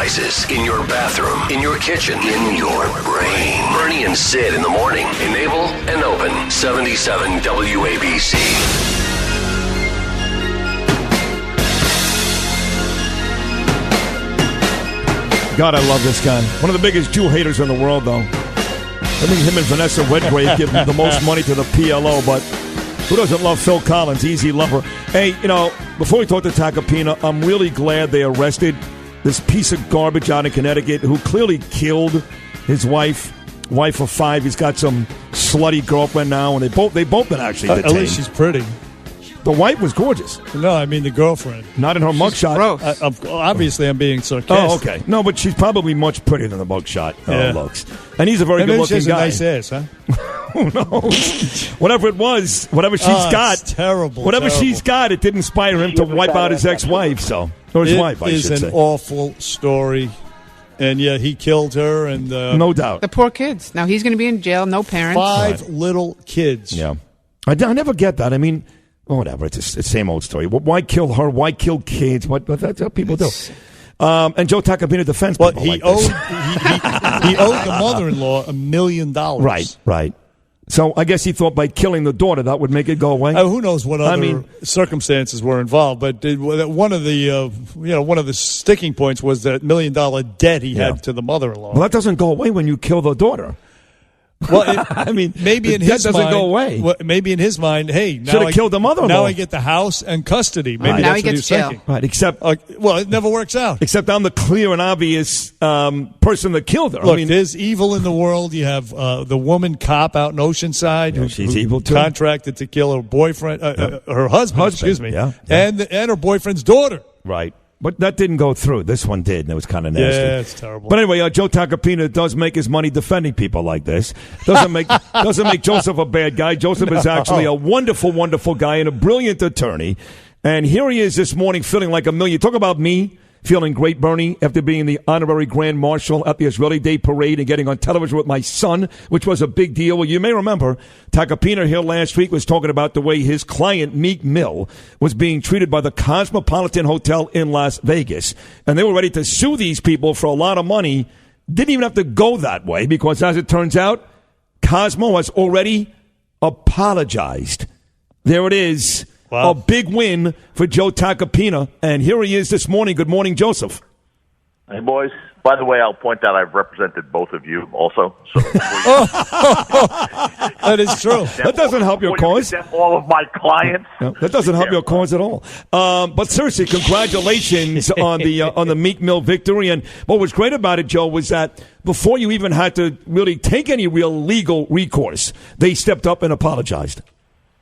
devices, in your bathroom, in your kitchen, in your brain. Bernie and Sid in the morning. Enable and open 77 WABC. God, I love this guy. One of the biggest Jew haters in the world, though. I think him and Vanessa Redgrave give the most money to the PLO, but who doesn't love Phil Collins? Easy lover. Hey, before we talk to Tacopina, I'm really glad they arrested this piece of garbage out in Connecticut who clearly killed his wife of 5. He's got some slutty girlfriend now, and they both been actually detained. At least she's pretty. The wife was gorgeous. No, I mean the girlfriend. Not in her mugshot. Obviously, I'm being sarcastic. Oh, okay. No, but she's probably much prettier than the mugshot looks. And he's a very good-looking guy. She has a nice ass, huh? Who knows? Whatever it was, whatever she's got. It's terrible. Whatever she's got, it didn't inspire him to wipe out his ex-wife, or his wife, I should say. It is an awful story. And, yeah, he killed her. And no doubt. The poor kids. Now he's going to be in jail, no parents. 5 little kids. Yeah. I never get that. I mean, whatever. It's the same old story. Why kill her? Why kill kids? But that's what people do. And Joe Tacopina defends people he like owed, this. he owed the mother-in-law $1 million. Right. So I guess he thought by killing the daughter that would make it go away. Who knows what other circumstances were involved? But one of the sticking points was that $1 million debt he had to the mother-in-law. Well, that doesn't go away when you kill the daughter. Well, maybe in his mind, doesn't go away. Well, maybe in his mind, hey, should have killed the mother-in-law. Now I get the house and custody. Maybe now that's he what gets he was jail. thinking. Right, except it never works out. Except I'm the clear and obvious person that killed her. Look, there's evil in the world. You have the woman cop out in Oceanside who's evil too. Contracted to kill her boyfriend, her husband. Excuse me, and her boyfriend's daughter. Right. But that didn't go through. This one did, and it was kind of nasty. Yeah, it's terrible. But anyway, Joe Tacopina does make his money defending people like this. Doesn't make Joseph a bad guy. Joseph is actually a wonderful, wonderful guy and a brilliant attorney. And here he is this morning feeling like a million. Talk about me feeling great, Bernie, after being the honorary Grand Marshal at the Israeli Day Parade and getting on television with my son, which was a big deal. Well, you may remember Tacopina here last week was talking about the way his client, Meek Mill, was being treated by the Cosmopolitan Hotel in Las Vegas. And they were ready to sue these people for a lot of money. Didn't even have to go that way because, as it turns out, Cosmo has already apologized. There it is. Wow. A big win for Joe Tacopina. And here he is this morning. Good morning, Joseph. Hey, boys. By the way, I'll point out I've represented both of you also. So that is true. That doesn't help your cause. All of my clients. No, that doesn't help your cause at all. But seriously, congratulations on the Meek Mill victory. And what was great about it, Joe, was that before you even had to really take any real legal recourse, they stepped up and apologized.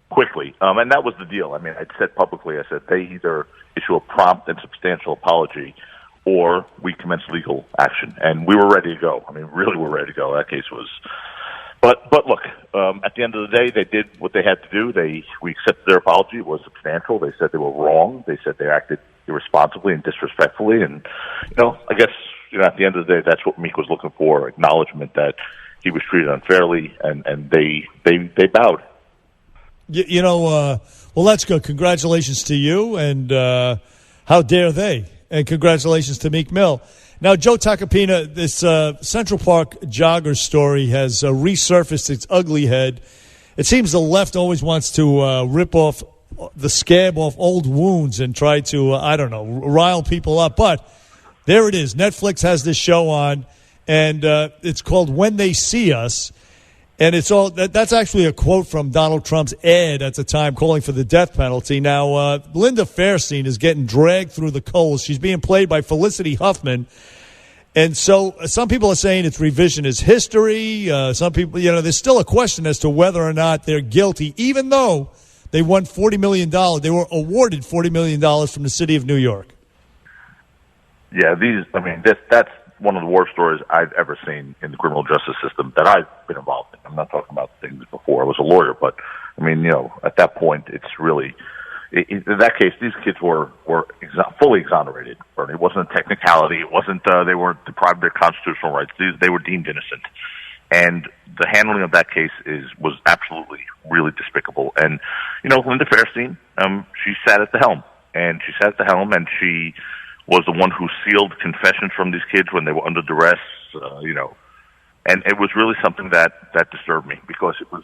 Quickly. And that was the deal. I mean, I said publicly, I said they either issue a prompt and substantial apology or we commence legal action. And we were ready to go. I mean, really were ready to go. That case was... But look, at the end of the day, they did what they had to do. We accepted their apology. It was substantial. They said they were wrong. They said they acted irresponsibly and disrespectfully. And, I guess, at the end of the day, that's what Meek was looking for, acknowledgement that he was treated unfairly, and they bowed. Well, that's good. Congratulations to you, and how dare they? And congratulations to Meek Mill. Now, Joe Tacopina, this Central Park jogger story has resurfaced its ugly head. It seems the left always wants to rip off the scab off old wounds and try to, rile people up. But there it is. Netflix has this show on, and it's called When They See Us. And it's all that's actually a quote from Donald Trump's ad at the time calling for the death penalty. Now, Linda Fairstein is getting dragged through the coals. She's being played by Felicity Huffman. And so some people are saying it's revisionist history. Some people, there's still a question as to whether or not they're guilty, even though they won $40 million. They were awarded $40 million from the city of New York. Yeah, that's one of the worst stories I've ever seen in the criminal justice system that I've been involved in. I'm not talking about things before I was a lawyer, but at that point, it's really, in that case, these kids were fully exonerated. It wasn't a technicality. It wasn't, they weren't deprived of their constitutional rights. They were deemed innocent. And the handling of that case was absolutely really despicable. And, Linda Fairstein, she sat at the helm. And she sat at the helm and she was the one who sealed confessions from these kids when they were under duress, and it was really something that disturbed me because it was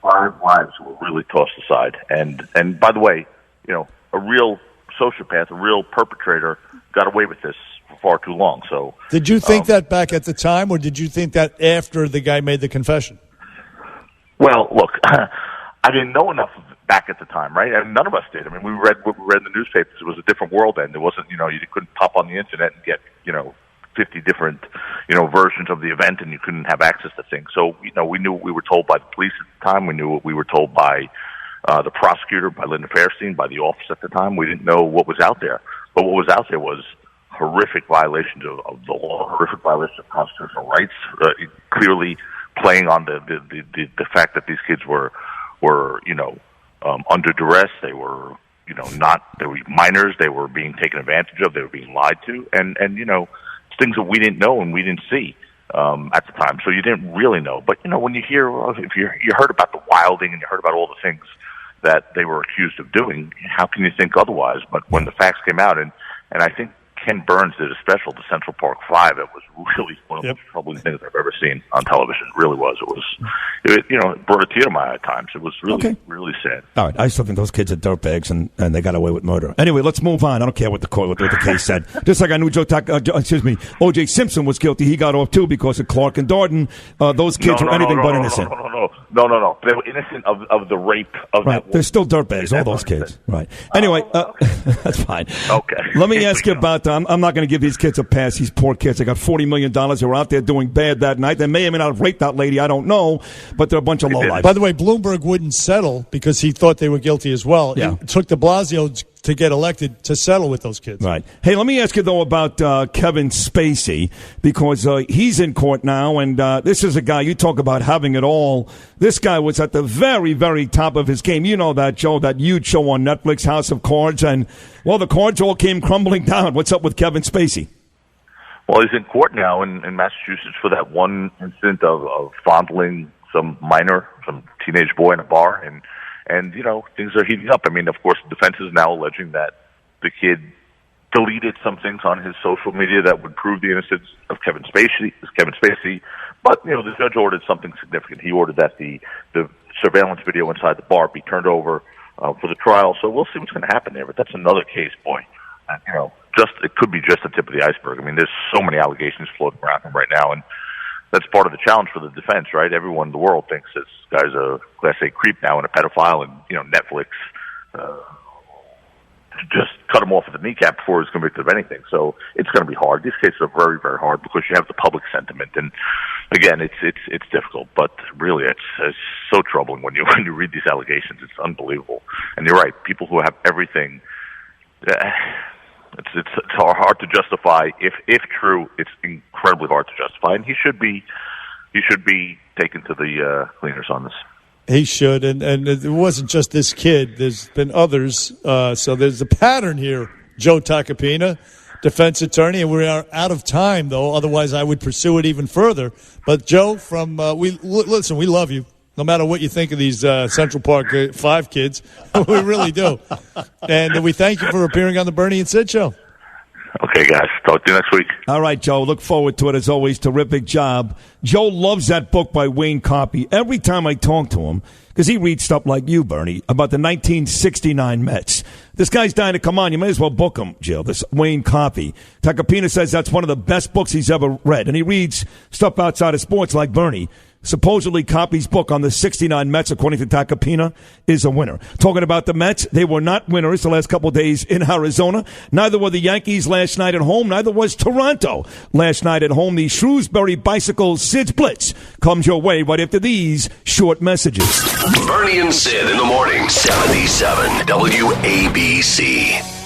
5 lives who were really tossed aside. And by the way, a real sociopath, a real perpetrator got away with this for far too long. So, did you think that back at the time, or did you think that after the guy made the confession? Well, look, I didn't know enough back at the time, right? And none of us did. I mean, we read what we read in the newspapers. It was a different world then. There wasn't, you couldn't pop on the internet and get, 50 different, versions of the event, and you couldn't have access to things. So, we knew what we were told by the police at the time. We knew what we were told by the prosecutor, by Linda Fairstein, by the office at the time. We didn't know what was out there. But what was out there was horrific violations of the law, horrific violations of constitutional rights, clearly playing on the fact that these kids were under duress. They were, they were minors. They were being taken advantage of. They were being lied to. And things that we didn't know and we didn't see at the time. So you didn't really know. But, when you hear, if you heard about the wilding and you heard about all the things that they were accused of doing, how can you think otherwise? But when the facts came out, and I think Ken Burns did a special, the Central Park 5. It was really one of the most troubling things I've ever seen on television. It really was. It brought a tear to my eye at times. It was really, really sad. All right. I still think those kids are dirtbags, and they got away with murder. Anyway, let's move on. I don't care what the case said. Just like I knew O.J. Simpson was guilty. He got off, too, because of Clark and Darden. Those kids were anything but innocent. No. They were innocent of the rape of right. They're still dirtbags, all those kids. Right. Anyway, that's fine. Okay. Let me ask you about I'm not going to give these kids a pass. These poor kids. They got $40 million. They were out there doing bad that night. They may or may not have raped that lady. I don't know. But they're a bunch of lowlifes. By the way, Bloomberg wouldn't settle because he thought they were guilty as well. Yeah. It took de Blasio to get elected to settle with those kids. Right. Hey, let me ask you, though, about Kevin Spacey, because he's in court now, and this is a guy, you talk about having it all. This guy was at the very, very top of his game. You know that, Joe, that huge show on Netflix, House of Cards, and, well, the cards all came crumbling down. What's up with Kevin Spacey? Well, he's in court now in Massachusetts for that one incident of fondling some teenage boy in a bar, and things are heating up. I mean, of course, the defense is now alleging that the kid deleted some things on his social media that would prove the innocence of Kevin Spacey. But, the judge ordered something significant. He ordered that the surveillance video inside the bar be turned over for the trial. So we'll see what's going to happen there. But that's another case, boy. It could be just the tip of the iceberg. I mean, there's so many allegations floating around him right now, and that's part of the challenge for the defense, right? Everyone in the world thinks this guy's a Class A creep now and a pedophile, and Netflix just cut him off at the kneecap before he's convicted of anything. So it's going to be hard. These cases are very, very hard because you have the public sentiment, and again, it's difficult. But really, it's so troubling when you read these allegations. It's unbelievable. And you're right. People who have everything. It's hard to justify. If true, it's incredibly hard to justify, and he should be taken to the cleaners on this. He should, and it wasn't just this kid. There's been others. So there's a pattern here. Joe Tacopina, defense attorney, and we are out of time though. Otherwise, I would pursue it even further. But Joe, we love you. No matter what you think of these Central Park 5 kids, we really do. And we thank you for appearing on the Bernie and Sid Show. Okay, guys. Talk to you next week. All right, Joe. Look forward to it. As always, terrific job. Joe loves that book by Wayne Coffey. Every time I talk to him, because he reads stuff like you, Bernie, about the 1969 Mets. This guy's dying to come on. You may as well book him, Jill. This Wayne Coffey. Tacopina says that's one of the best books he's ever read. And he reads stuff outside of sports like Bernie. Supposedly, Coffey's book on the 69 Mets, according to Tacopina, is a winner. Talking about the Mets, they were not winners the last couple of days in Arizona. Neither were the Yankees last night at home. Neither was Toronto last night at home. The Shrewsbury Bicycle Sid's Blitz comes your way right after these short messages. Bernie and Sid in the morning, 77 WABC.